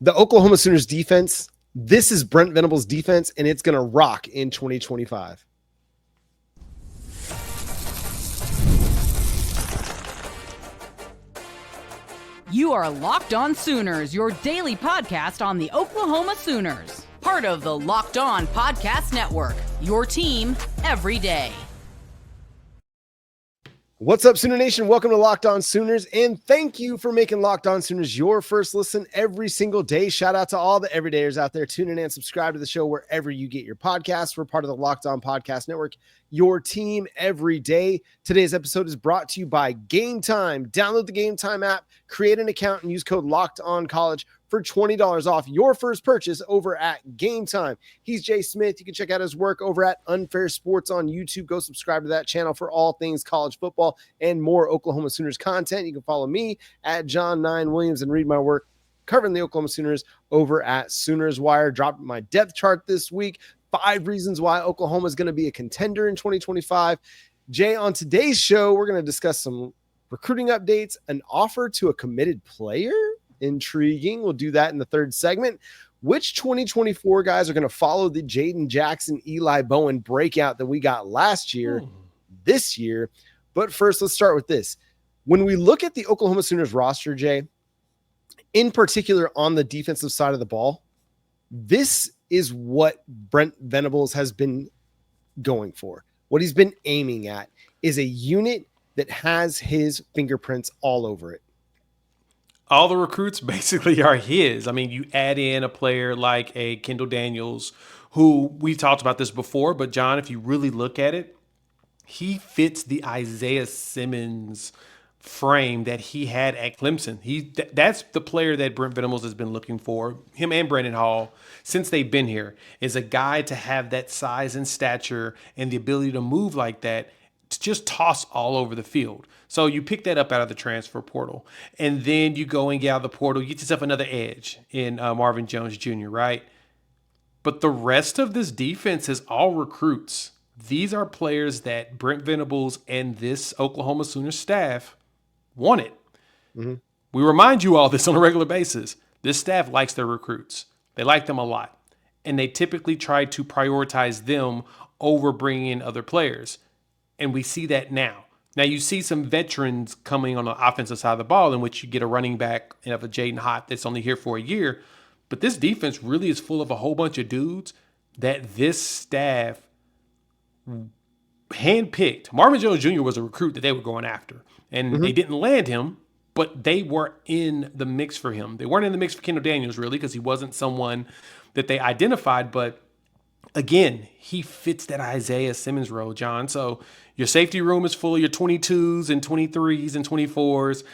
The Oklahoma Sooners defense, this is Brent Venables' defense, and it's going to rock in 2025. You are Locked On Sooners, your daily podcast on the Oklahoma Sooners. Part of the Locked On Podcast Network, your team every day. What's up, Sooner Nation? Welcome to Locked On Sooners, and thank you for making Locked On Sooners your first listen every single day. Shout out to all the everydayers out there. Tune in and subscribe to the show wherever you get your podcasts. We're part of the Locked On Podcast Network, your team every day. Today's episode is brought to you by Game Time. Download the Game Time app, create an account, and use code LOCKEDONCollege for $20 off your first purchase over at Game Time. He's Jay Smith. You can check out his work over at Unfair Sports on YouTube. Go subscribe to that channel for all things college football and more Oklahoma Sooners content. You can follow me at John9Williams and read my work covering the Oklahoma Sooners over at Sooners Wire. Dropped my depth chart this week. 5 reasons why Oklahoma is going to be a contender in 2025. Jay, on today's show, we're going to discuss some recruiting updates, an offer to a committed player. Intriguing. We'll do that in the third segment. Which 2024 guys are going to follow the Jaden Jackson, Eli Bowen breakout that we got last year, this year? But first, let's start with this. When we look at the Oklahoma Sooners roster, Jay, in particular on the defensive side of the ball, this is what Brent Venables has been going for. What he's been aiming at is a unit that has his fingerprints all over it. All the recruits basically are his. I mean, you add in a player like a Kendall Daniels, who we've talked about this before, but John, if you really look at it, he fits the Isaiah Simmons frame that he had at Clemson. That's the player that Brent Venables has been looking for, him and Brandon Hall, since they've been here, is a guy to have that size and stature and the ability to move like that, to just toss all over the field. So you pick that up out of the transfer portal, and then you go and get out of the portal, you get yourself another edge in Marvin Jones Jr., right? But the rest of this defense is all recruits. These are players that Brent Venables and this Oklahoma Sooners staff wanted. Mm-hmm. We remind you all this on a regular basis. This staff likes their recruits. They like them a lot, and they typically try to prioritize them over bringing in other players. And we see that now. Now you see some veterans coming on the offensive side of the ball in which you get a running back and have a Jaden Hott that's only here for a year. But this defense really is full of a whole bunch of dudes that this staff handpicked. Marvin Jones Jr. was a recruit that they were going after. And they didn't land him, but they were in the mix for him. They weren't in the mix for Kendall Daniels, really, because he wasn't someone that they identified. But again, he fits that Isaiah Simmons role, John. So your safety room is full of your 22s and 23s and 24s.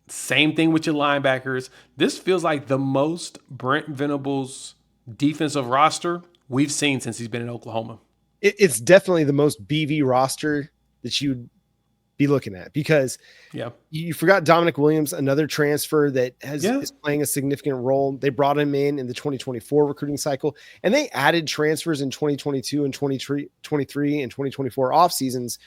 Same thing with your linebackers. This feels like the most Brent Venables defensive roster we've seen since he's been in Oklahoma. It's definitely the most BV roster that you'd be looking at, because you forgot Dominic Williams, another transfer that is playing a significant role. They brought him in the 2024 recruiting cycle, and they added transfers in 2022 and 2023 and 2024 off seasons.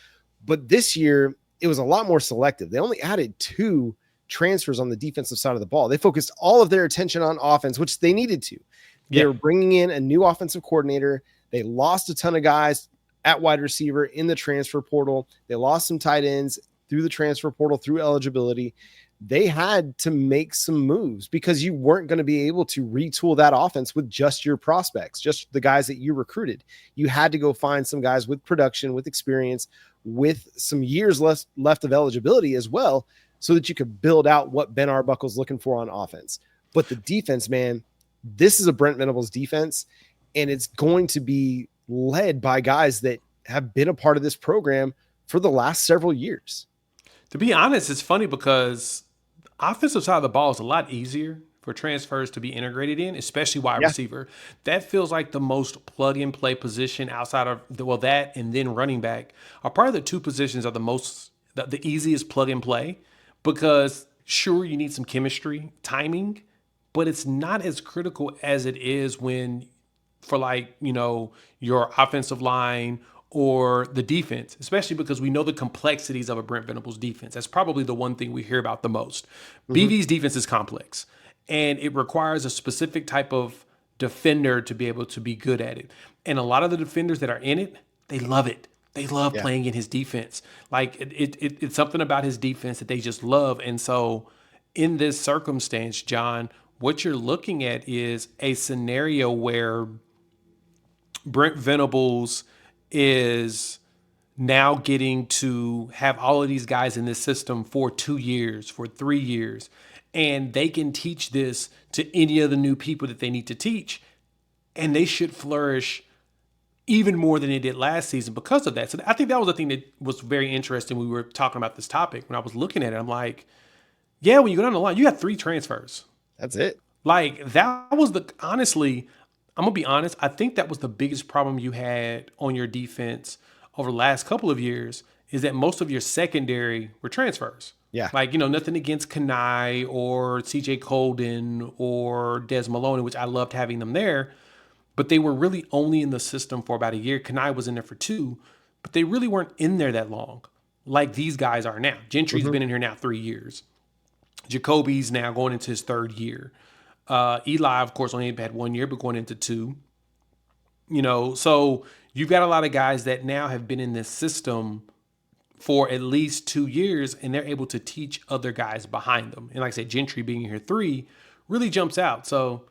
But this year it was a lot more selective. They only added 2 transfers on the defensive side of the ball. They focused all of their attention on offense, which they needed to. They were bringing in a new offensive coordinator. They lost a ton of guys at wide receiver in the transfer portal. They lost some tight ends through the transfer portal, through eligibility. They had to make some moves because you weren't going to be able to retool that offense with just your prospects, just the guys that you recruited. You had to go find some guys with production, with experience, with some years left of eligibility as well, so that you could build out what Ben Arbuckle's looking for on offense. But the defense, man, this is a Brent Venables defense, and it's going to be led by guys that have been a part of this program for the last several years. To be honest, it's funny because the offensive side of the ball is a lot easier for transfers to be integrated in, especially wide receiver. That feels like the most plug-and-play position outside of that and then running back are probably the 2 positions are the easiest plug-and-play, because sure, you need some chemistry, timing, but it's not as critical as it is when for your offensive line or the defense, especially because we know the complexities of a Brent Venables defense. That's probably the one thing we hear about the most. BV's defense is complex. and it requires a specific type of defender to be able to be good at it. And a lot of the defenders that are in it, they love it. They love Yeah. playing in his defense. Like it's something about his defense that they just love. And so in this circumstance, John, what you're looking at is a scenario where Brent Venables is now getting to have all of these guys in this system for 2 years, for 3 years, and they can teach this to any of the new people that they need to teach, and they should flourish even more than they did last season because of that. So I think that was the thing that was very interesting. We were talking about this topic when I was looking at it. I'm like, yeah, when you go down the line, you got 3 transfers. That's it. Like that was honestly, I'm gonna be honest. I think that was the biggest problem you had on your defense over the last couple of years is that most of your secondary were transfers. Yeah. Like, nothing against Kearney or CJ Colden or Des Maloney, which I loved having them there, but they were really only in the system for about a year. Kearney was in there for 2, but they really weren't in there that long like these guys are now. Gentry's been in here now 3 years. Jacoby's now going into his 3rd year. Eli, of course, only had 1 year, but going into 2. So you've got a lot of guys that now have been in this system for at least 2 years, and they're able to teach other guys behind them. And like I said, Gentry being here 3 really jumps out. So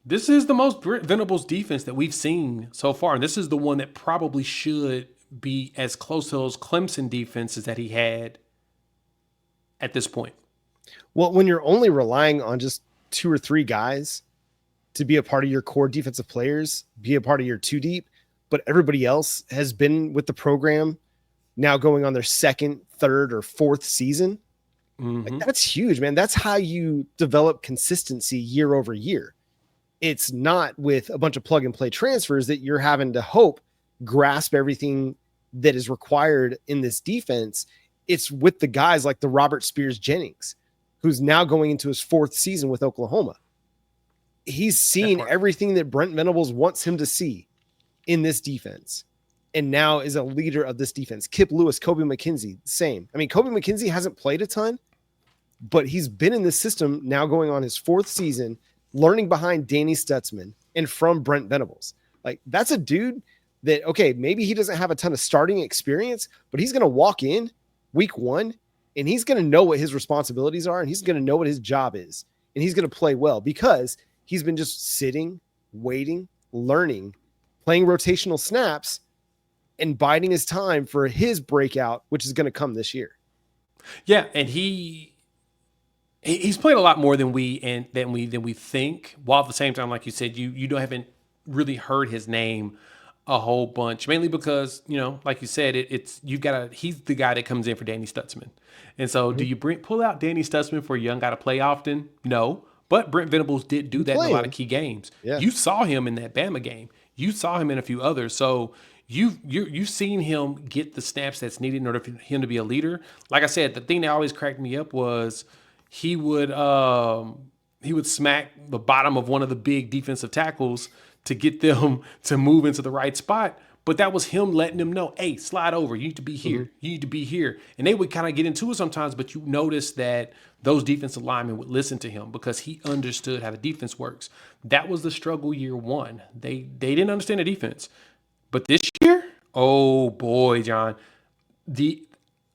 this is the most Brent Venables defense that we've seen so far. And this is the one that probably should be as close to those Clemson defenses that he had at this point. Well, when you're only relying on just 2 or 3 guys to be a part of your core defensive players, be a part of your 2 deep, but everybody else has been with the program now going on their 2nd, 3rd, or 4th season. Like, that's huge, man. That's how you develop consistency year over year. It's not with a bunch of plug and play transfers that you're having to hope grasp everything that is required in this defense. It's with the guys like the Robert Spears Jennings, who's now going into his 4th season with Oklahoma. He's seen everything that Brent Venables wants him to see in this defense, and now is a leader of this defense. Kip Lewis, Kobe McKenzie, same. I mean, Kobe McKenzie hasn't played a ton, but he's been in this system now going on his 4th season, learning behind Danny Stutzman and from Brent Venables. Like, that's a dude that, okay, maybe he doesn't have a ton of starting experience, but he's going to walk in week 1 and he's going to know what his responsibilities are, and he's going to know what his job is, and he's going to play well because he's been just sitting, waiting, learning, playing rotational snaps, and biding his time for his breakout, which is going to come this year. Yeah, and he's played a lot more than we think. While at the same time, like you said, you haven't really heard his name a whole bunch, mainly because, like you said, he's the guy that comes in for Danny Stutzman. And so do you pull out Danny Stutzman for a young guy to play often? No. But Brent Venables did do that in a lot of key games. Yeah. You saw him in that Bama game. You saw him in a few others. So you've seen him get the snaps that's needed in order for him to be a leader. Like I said, the thing that always cracked me up was he would smack the bottom of one of the big defensive tackles to get them to move into the right spot. But that was him letting them know, hey, slide over. You need to be here. You need to be here. And they would kind of get into it sometimes, but you notice that those defensive linemen would listen to him because he understood how the defense works. That was the struggle year 1. They didn't understand the defense. But this year, oh boy, John,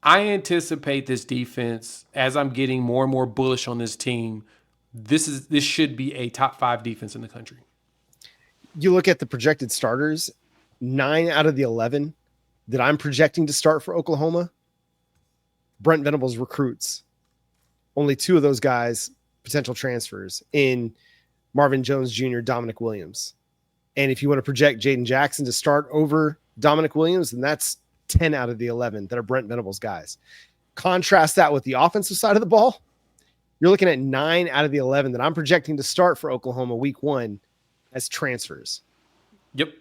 I anticipate this defense, as I'm getting more and more bullish on this team, this should be a top 5 defense in the country. You look at the projected starters, 9 out of the 11 that I'm projecting to start for Oklahoma, Brent Venables recruits. Only 2 of those guys, potential transfers in Marvin Jones Jr., Dominic Williams. And if you want to project Jaden Jackson to start over Dominic Williams, then that's 10 out of the 11 that are Brent Venables guys. Contrast that with the offensive side of the ball. You're looking at 9 out of the 11 that I'm projecting to start for Oklahoma week 1 as transfers. Yep.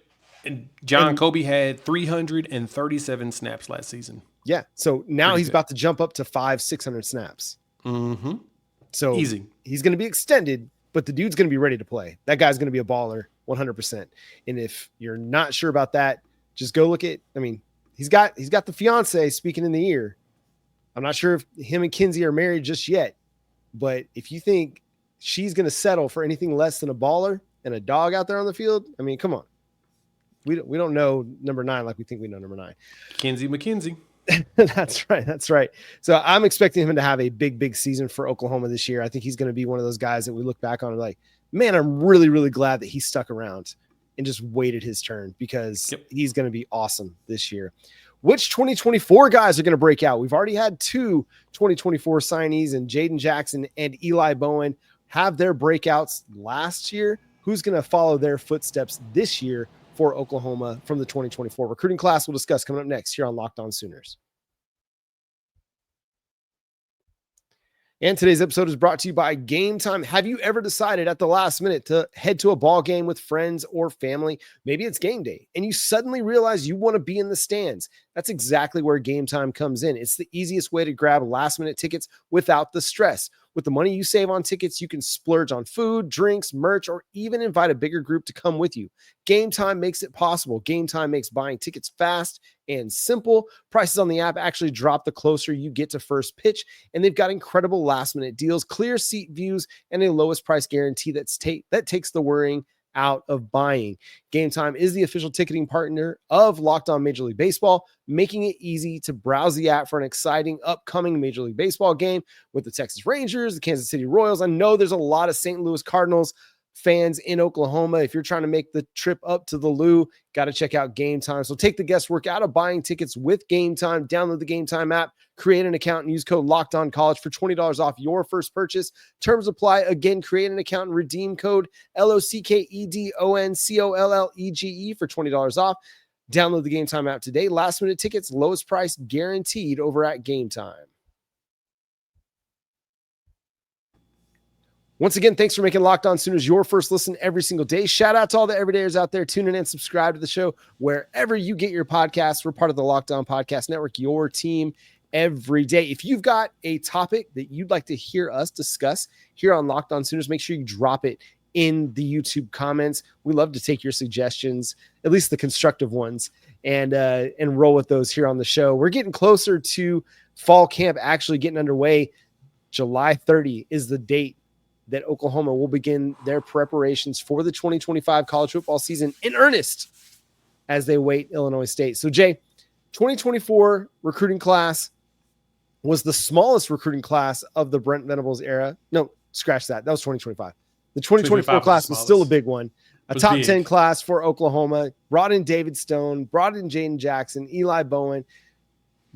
And John Kobe had 337 snaps last season. Yeah. So now he's about to jump up to 500-600 snaps. Mm-hmm. So easy. He's going to be extended, but the dude's going to be ready to play. That guy's going to be a baller 100%. And if you're not sure about that, just go look at, he's got the fiance speaking in the ear. I'm not sure if him and Kinsey are married just yet, but if you think she's going to settle for anything less than a baller and a dog out there on the field. I mean, come on. We don't know number 9 like we think we know number 9. McKenzie. That's right. That's right. So I'm expecting him to have a big season for Oklahoma this year. I think he's going to be one of those guys that we look back on and like, man, I'm really, really glad that he stuck around and just waited his turn, because he's going to be awesome this year. Which 2024 guys are going to break out? We've already had 2 2024 signees, and Jaden Jackson and Eli Bowen have their breakouts last year. Who's going to follow their footsteps this year for Oklahoma from the 2024 recruiting class? We'll discuss coming up next here on Locked On Sooners. And today's episode is brought to you by Game Time. Have you ever decided at the last minute to head to a ball game with friends or family? Maybe it's game day and you suddenly realize you want to be in the stands. That's exactly where Game Time comes in. It's the easiest way to grab last minute tickets without the stress. With the money you save on tickets, you can splurge on food, drinks, merch, or even invite a bigger group to come with you. Game Time makes it possible. Game Time makes buying tickets fast and simple. Prices on the app actually drop the closer you get to first pitch, and they've got incredible last-minute deals, clear seat views, and a lowest price guarantee that takes the worrying out of buying. Game Time is the official ticketing partner of Locked On Major League Baseball, making it easy to browse the app for an exciting upcoming Major League Baseball game with the Texas Rangers, the Kansas City Royals. I know there's a lot of St. Louis Cardinals fans in Oklahoma. If you're trying to make the trip up to the Lou, got to check out Game Time. So take the guesswork out of buying tickets with Game Time. Download the Game Time app, create an account, and use code LOCKEDONCollege for $20 off your first purchase. Terms apply. Again, create an account and redeem code LOCKEDONCOLLEGE for $20 off. Download the Game Time app today. Last minute tickets, lowest price guaranteed over at Game Time. Once again, thanks for making Locked On Sooners your first listen every single day. Shout out to all the everydayers out there. Tune in and subscribe to the show wherever you get your podcasts. We're part of the Locked On Podcast Network, your team every day. If you've got a topic that you'd like to hear us discuss here on Locked On Sooners, make sure you drop it in the YouTube comments. We love to take your suggestions, at least the constructive ones, and roll with those here on the show. We're getting closer to fall camp actually getting underway. July 30 is the date that Oklahoma will begin their preparations for the 2025 college football season in earnest as they wait Illinois State. So, Jay, 2024 recruiting class was the smallest recruiting class of the Brent Venables era. No, scratch that. That was 2025. The 2024 class was still a big one. A top 10 class for Oklahoma. Brought in David Stone, brought in Jaden Jackson, Eli Bowen.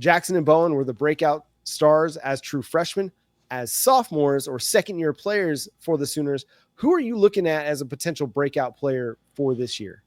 Jackson and Bowen were the breakout stars as true freshmen. As sophomores or second-year players for the Sooners, who are you looking at as a potential breakout player for this year?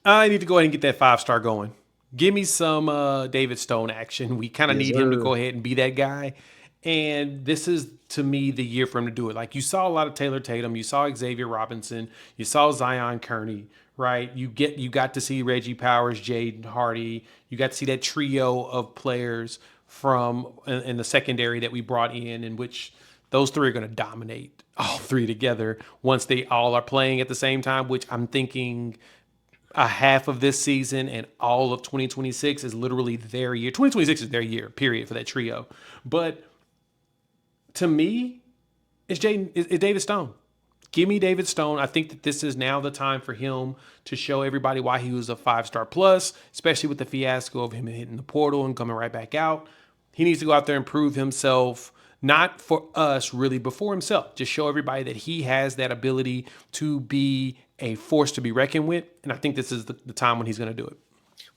I need to go ahead and get that 5-star going. Give me some David Stone action. We kind of need him to go ahead and be that guy. And this is, to me, the year for him to do it. Like, you saw a lot of Taylor Tatum. You saw Xavier Robinson. You saw Zion Kearney, right? You got to see Reggie Powers, Jaden Hardy. You got to see that trio of players from in the secondary that we brought in which those three are going to dominate all three together once they all are playing at the same time, which I'm thinking a half of this season and all of 2026 is literally their year. 2026 is their year, period, for that trio. But to me, it's David Stone. Give me David Stone. I think that this is now the time for him to show everybody why he was a 5-star plus, especially with the fiasco of him hitting the portal and coming right back out. He needs to go out there and prove himself, not for us really, but for himself. Just show everybody that he has that ability to be a force to be reckoned with. And I think this is the time when he's going to do it.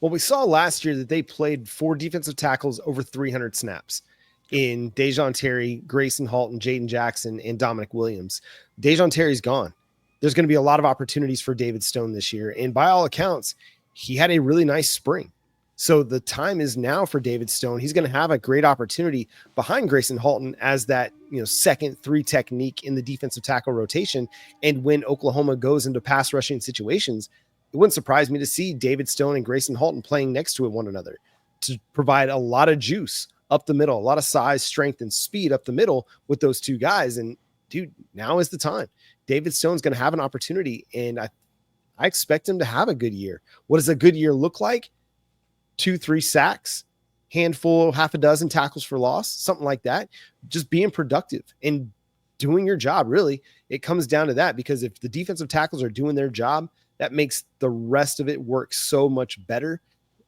Well, we saw last year that they played 4 defensive tackles over 300 snaps in Dejon Terry, Grayson Halton, Jaden Jackson, and Dominic Williams. Dejon Terry's gone. There's going to be a lot of opportunities for David Stone this year. And by all accounts, he had a really nice spring. So the time is now for David Stone. He's going to have a great opportunity behind Grayson Halton as that, second 3 technique in the defensive tackle rotation. And when Oklahoma goes into pass rushing situations, it wouldn't surprise me to see David Stone and Grayson Halton playing next to one another to provide a lot of juice up the middle, a lot of size, strength, and speed up the middle with those 2 guys. And dude, now is the time. David Stone's going to have an opportunity, and I expect him to have a good year. What does a good year look like? 2-3 sacks, handful, half a dozen tackles for loss, something like that. Just being productive and doing your job. Really, it comes down to that, because if the defensive tackles are doing their job, that makes the rest of it work so much better.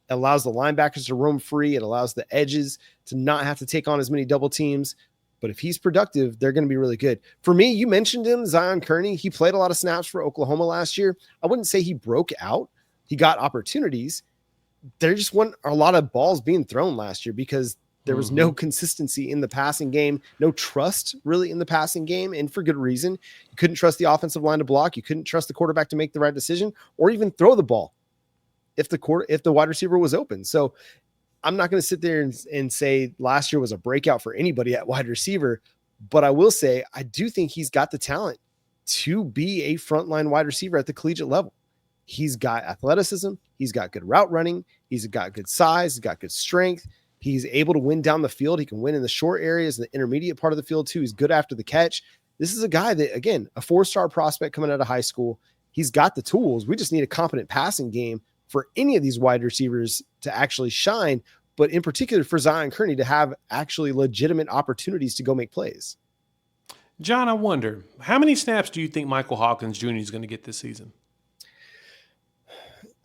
It allows the linebackers to roam free. It allows the edges to not have to take on as many double teams. But if he's productive, they're going to be really good. For me, you mentioned him, Zion Kearney. He played a lot of snaps for Oklahoma last year. I wouldn't say he broke out. He got opportunities. There just weren't a lot of balls being thrown last year because there was no consistency in the passing game, no trust really in the passing game, and for good reason. You couldn't trust the offensive line to block. You couldn't trust the quarterback to make the right decision or even throw the ball if the wide receiver was open. So I'm not going to sit there and say last year was a breakout for anybody at wide receiver, but I will say I do think he's got the talent to be a frontline wide receiver at the collegiate level. He's got athleticism. He's got good route running. He's got good size. He's got good strength. He's able to win down the field. He can win in the short areas and the intermediate part of the field too. He's good after the catch. This is a guy that, again, a 4-star prospect coming out of high school. He's got the tools. We just need a competent passing game for any of these wide receivers to actually shine, but in particular for Zion Kearney to have actually legitimate opportunities to go make plays. John, I wonder, how many snaps do you think Michael Hawkins Jr. is going to get this season?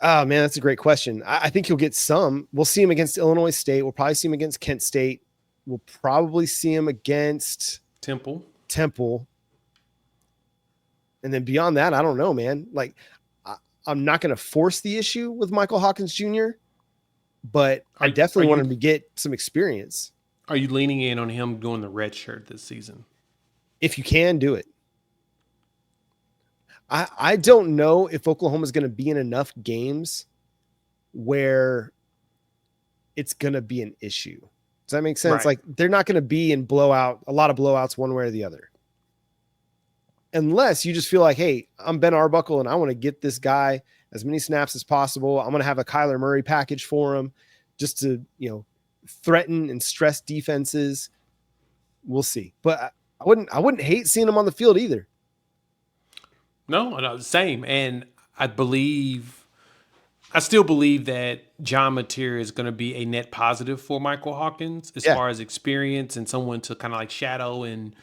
Oh, man, that's a great question. I think he'll get some. We'll see him against Illinois State. We'll probably see him against Kent State. We'll probably see him against Temple. And then beyond that, I don't know, man. Like, I'm not going to force the issue with Michael Hawkins Jr., but I definitely want him to get some experience. Are you leaning in on him going the red shirt this season? If you can, do it. I don't know if Oklahoma is going to be in enough games where it's going to be an issue. Does that make sense? Right. Like, they're not going to be in a lot of blowouts one way or the other. Unless you just feel like, hey, I'm Ben Arbuckle and I want to get this guy as many snaps as possible. I'm going to have a Kyler Murray package for him just to, threaten and stress defenses. We'll see. But I wouldn't hate seeing him on the field either. No, same. And I still believe that John Mateer is going to be a net positive for Michael Hawkins as far as experience and someone to kind of like shadow and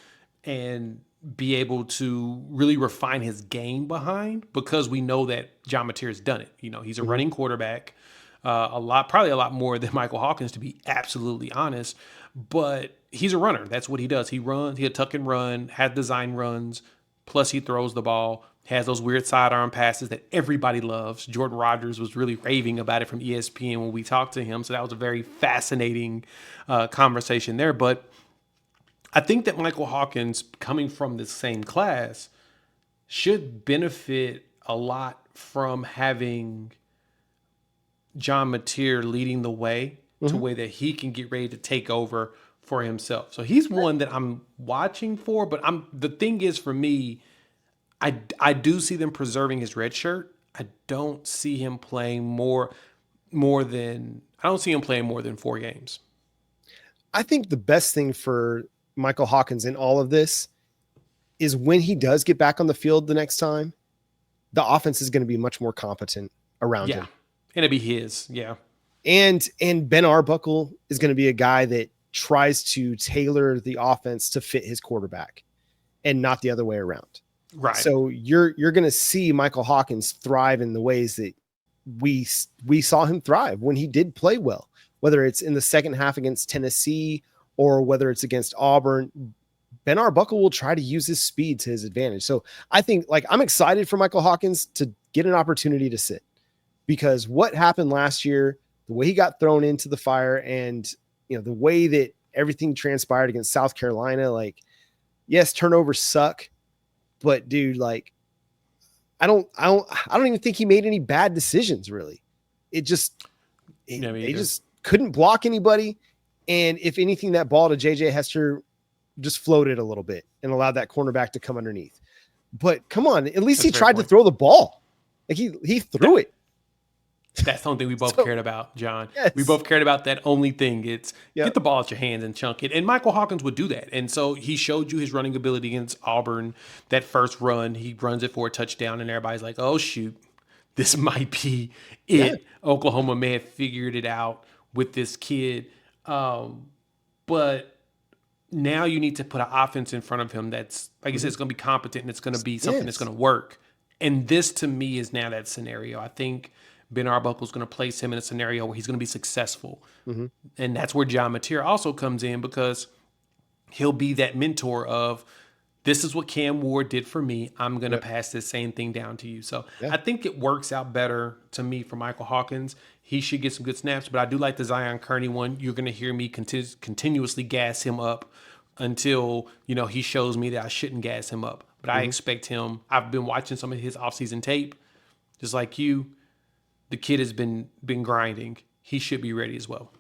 be able to really refine his game behind, because we know that John Mateer has done it. He's a running quarterback, probably a lot more than Michael Hawkins, to be absolutely honest, but he's a runner. That's what he does. He runs, he'll tuck and run, has design runs, plus he throws the ball, has those weird sidearm passes that everybody loves. Jordan Rodgers was really raving about it from ESPN when we talked to him. So that was a very fascinating conversation there. But I think that Michael Hawkins, coming from the same class, should benefit a lot from having John Mateer leading the way to way that he can get ready to take over for himself. So he's one that I'm watching for, but the thing is, for me, I do see them preserving his red shirt. I don't see him playing more than 4 games. I think the best thing for Michael Hawkins in all of this is when he does get back on the field the next time, the offense is going to be much more competent around him. And it'll be his. Yeah. And Ben Arbuckle is going to be a guy that tries to tailor the offense to fit his quarterback and not the other way around. Right. So you're going to see Michael Hawkins thrive in the ways that we saw him thrive when he did play well, whether it's in the second half against Tennessee or whether it's against Auburn. Ben Arbuckle will try to use his speed to his advantage. So I think, I'm excited for Michael Hawkins to get an opportunity to sit, because what happened last year, the way he got thrown into the fire and, the way that everything transpired against South Carolina, yes, turnovers suck, but dude, I don't even think he made any bad decisions really. They just couldn't block anybody. And if anything, that ball to JJ Hester just floated a little bit and allowed that cornerback to come underneath. But come on, at least he tried to throw the ball. He threw it. That's the only thing we both cared about, John. Yes. We both cared about that only thing. It's get the ball at your hands and chunk it. And Michael Hawkins would do that. And so he showed you his running ability against Auburn. That first run, he runs it for a touchdown, and everybody's like, oh, shoot, this might be it. Yeah. Oklahoma may have figured it out with this kid. But Now you need to put an offense in front of him that's, like you said, it's going to be competent and it's going to be something that's Yes. going to work. And this to me is now that scenario. I think Ben Arbuckle is going to place him in a scenario where he's going to be successful. And that's where John Mateer also comes in, because he'll be that mentor of, this is what Cam Ward did for me. I'm going to pass this same thing down to you. So I think it works out better to me for Michael Hawkins. He should get some good snaps, but I do like the Zion Kearney one. You're going to hear me continuously gas him up until, he shows me that I shouldn't gas him up. But I expect him. I've been watching some of his offseason tape, just like you. The kid has been grinding. He should be ready as well.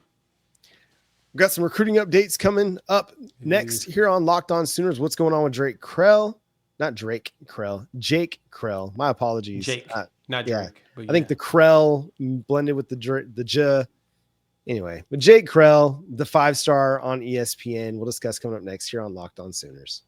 We've got some recruiting updates coming up next here on Locked On Sooners. What's going on with Jake Kreul? Jake Kreul. My apologies. Jake, not Drake. I think the Kreul blended with the J. Anyway, but Jake Kreul, the 5-star on ESPN. We'll discuss coming up next here on Locked On Sooners.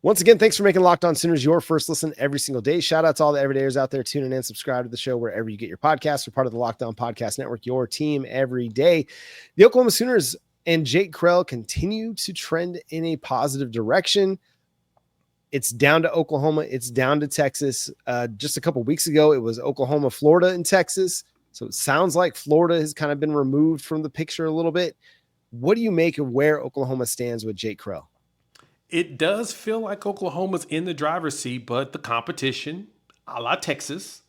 Once again, thanks for making Locked On Sooners your first listen every single day. Shout out to all the everydayers out there tuning in. Subscribe to the show wherever you get your podcasts. We're part of the Locked On Podcast Network, your team every day. The Oklahoma Sooners and Jake Kreul continue to trend in a positive direction. It's down to Oklahoma. It's down to Texas. Just a couple of weeks ago, it was Oklahoma, Florida, and Texas. So it sounds like Florida has kind of been removed from the picture a little bit. What do you make of where Oklahoma stands with Jake Kreul? It does feel like Oklahoma's in the driver's seat, but the competition, a la Texas,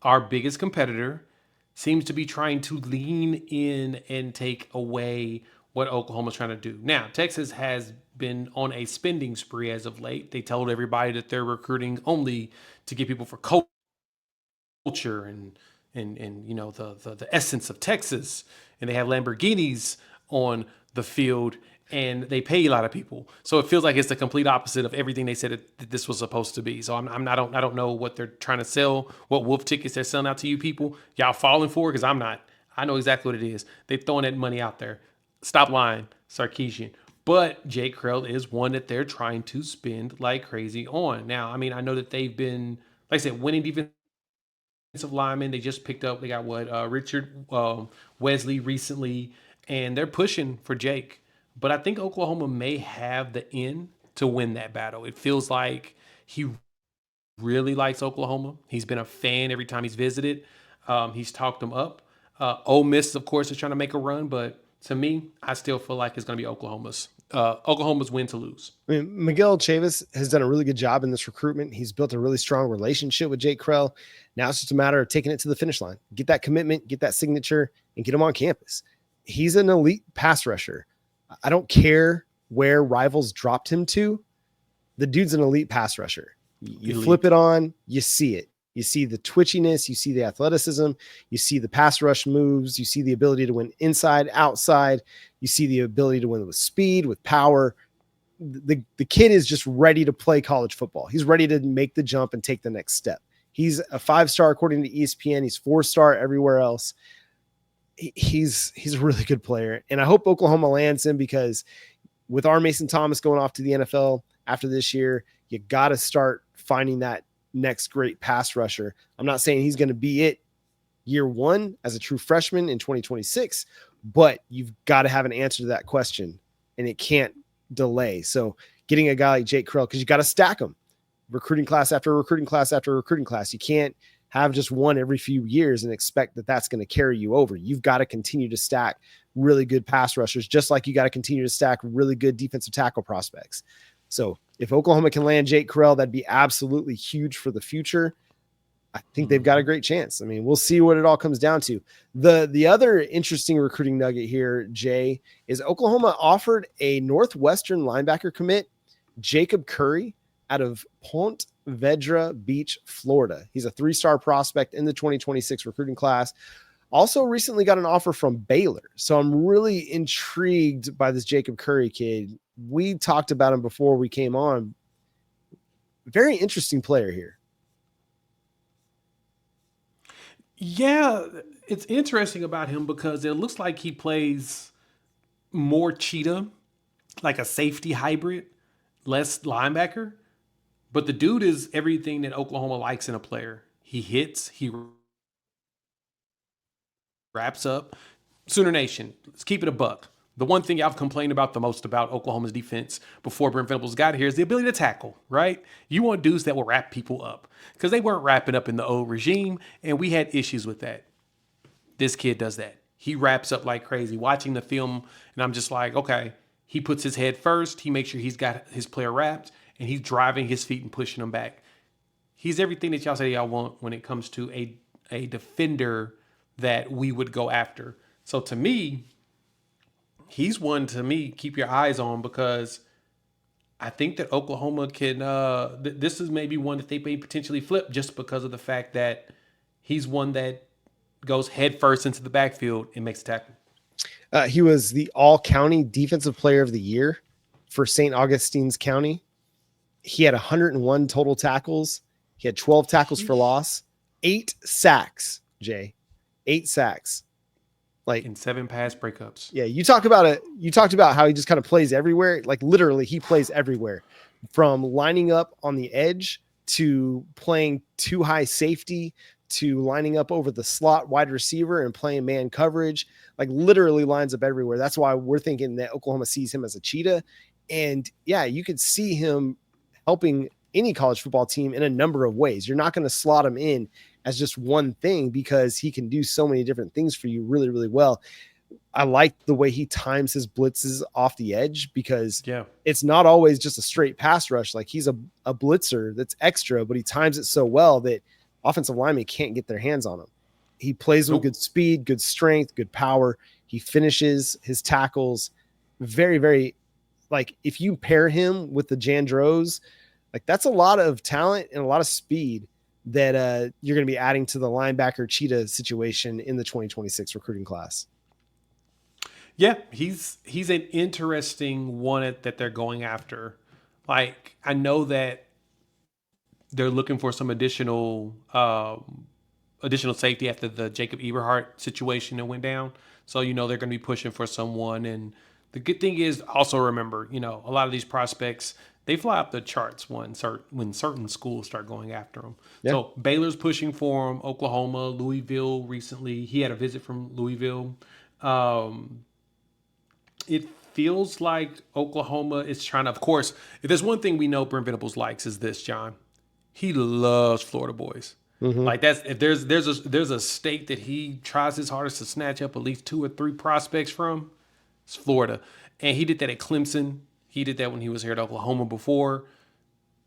our biggest competitor, seems to be trying to lean in and take away what Oklahoma's trying to do. Now, Texas has been on a spending spree as of late. They told everybody that they're recruiting only to get people for culture and the essence of Texas. And they have Lamborghinis on the field, and they pay a lot of people. So it feels like it's the complete opposite of everything they said that this was supposed to be. So I don't know what they're trying to sell, what wolf tickets they're selling out to you people. Y'all falling for it, because I'm not. I know exactly what it is. They're throwing that money out there. Stop lying, Sarkeesian. But Jake Kreul is one that they're trying to spend like crazy on. Now, I mean, I know that they've been, like I said, winning defensive linemen. They just picked up, they got Richard Wesley recently, and they're pushing for Jake. But I think Oklahoma may have the in to win that battle. It feels like he really likes Oklahoma. He's been a fan every time he's visited. He's talked them up. Ole Miss, of course, is trying to make a run, but to me, I still feel like it's going to be Oklahoma's win to lose. I mean, Miguel Chavis has done a really good job in this recruitment. He's built a really strong relationship with Jake Kreul. Now it's just a matter of taking it to the finish line. Get that commitment, get that signature, and get him on campus. He's an elite pass rusher. I don't care where rivals dropped him to. The dude's an elite pass rusher. You flip it on, you see it. You see the twitchiness, you see the athleticism, you see the pass rush moves, you see the ability to win inside, outside, you see the ability to win with speed, with power. The kid is just ready to play college football. He's ready to make the jump and take the next step. He's a 5-star according to ESPN. He's 4-star everywhere else. He's a really good player. And I hope Oklahoma lands him, because with our Mason Thomas going off to the NFL after this year, you got to start finding that next great pass rusher. I'm not saying he's going to be it year one as a true freshman in 2026, but you've got to have an answer to that question, and it can't delay. So getting a guy like Jake Kreul, because you got to stack them recruiting class after recruiting class after recruiting class. You can't have just one every few years and expect that that's going to carry you over. You've got to continue to stack really good pass rushers, just like you got to continue to stack really good defensive tackle prospects. So if Oklahoma can land Jake Kreul, that'd be absolutely huge for the future. I think they've got a great chance. I mean, we'll see what it all comes down to. The other interesting recruiting nugget here, Jay, is Oklahoma offered a Northwestern linebacker commit, Jacob Curry, out of Ponte Vedra Beach, Florida. He's a 3-star prospect in the 2026 recruiting class. Also recently got an offer from Baylor. So I'm really intrigued by this Jacob Curry kid. We talked about him before we came on. Very interesting player here. Yeah, it's interesting about him because it looks like he plays more cheetah, like a safety hybrid, less linebacker. But the dude is everything that Oklahoma likes in a player. He hits, he wraps up. Sooner Nation, let's keep it a buck. The one thing I've complained about the most about Oklahoma's defense before Brent Venables got here is the ability to tackle, right? You want dudes that will wrap people up because they weren't wrapping up in the old regime, and we had issues with that. This kid does that. He wraps up like crazy. Watching the film, and I'm just like, okay, he puts his head first. He makes sure he's got his player wrapped, and he's driving his feet and pushing them back. He's everything that y'all say y'all want when it comes to a defender that we would go after. So to me, he's one to me keep your eyes on because I think that Oklahoma can. This is maybe one that they may potentially flip just because of the fact that he's one that goes head first into the backfield and makes a tackle. He was the all-county defensive player of the year for St. Augustine's County. He had 101 total tackles. He had 12 tackles for loss, 8 sacks, Jay. 8 sacks. Like in 7 pass breakups. Yeah, you talked about how he just kind of plays everywhere. Like literally, he plays everywhere, from lining up on the edge to playing too high safety to lining up over the slot wide receiver and playing man coverage. Like literally lines up everywhere. That's why we're thinking that Oklahoma sees him as a cheetah. And yeah, you could see him helping any college football team in a number of ways. You're not going to slot him in as just one thing because he can do so many different things for you really, really well. I like the way he times his blitzes off the edge because it's not always just a straight pass rush. Like he's a blitzer that's extra, but he times it so well that offensive linemen can't get their hands on him. He plays with good speed, good strength, good power. He finishes his tackles very, very, like if you pair him with the Jandros, like that's a lot of talent and a lot of speed that you're going to be adding to the linebacker cheetah situation in the 2026 recruiting class. Yeah, he's an interesting one that they're going after. Like I know that they're looking for some additional safety after the Jacob Eberhardt situation that went down. So, they're going to be pushing for someone. And the good thing is also remember, a lot of these prospects, they fly up the charts when certain schools start going after them. Yeah. So Baylor's pushing for him. Oklahoma, Louisville recently. He had a visit from Louisville. It feels like Oklahoma is trying to, of course, if there's one thing we know Brent Venables likes is this, John. He loves Florida boys. Mm-hmm. Like that's if there's a state that he tries his hardest to snatch up at least 2 or 3 prospects from, it's Florida. And he did that at Clemson. He did that when he was here at Oklahoma before.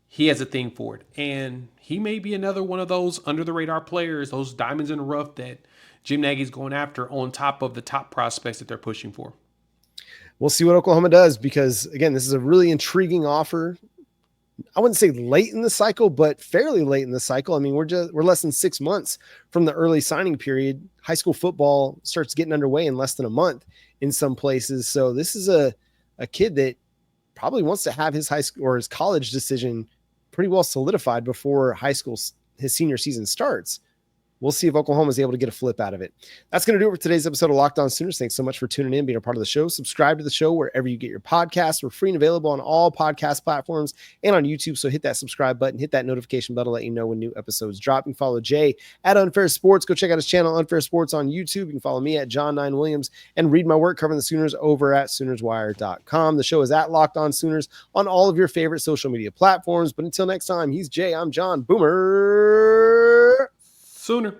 He has a thing for it. And he may be another one of those under the radar players, those diamonds in the rough that Jim Nagy's going after on top of the top prospects that they're pushing for. We'll see what Oklahoma does because again, this is a really intriguing offer. I wouldn't say late in the cycle, but fairly late in the cycle. I mean, we're less than 6 months from the early signing period. High school football starts getting underway in less than a month in some places. So this is a kid that probably wants to have his high school or his college decision pretty well solidified before his senior season starts. We'll see if Oklahoma is able to get a flip out of it. That's going to do it for today's episode of Locked On Sooners. Thanks so much for tuning in, being a part of the show. Subscribe to the show wherever you get your podcasts. We're free and available on all podcast platforms and on YouTube. So hit that subscribe button, hit that notification bell to let you know when new episodes drop. You can follow Jay at Unfair Sports. Go check out his channel, Unfair Sports, on YouTube. You can follow me at John9Williams and read my work covering the Sooners over at SoonersWire.com. The show is at Locked On Sooners on all of your favorite social media platforms. But until next time, he's Jay. I'm John. Boomer Sooner.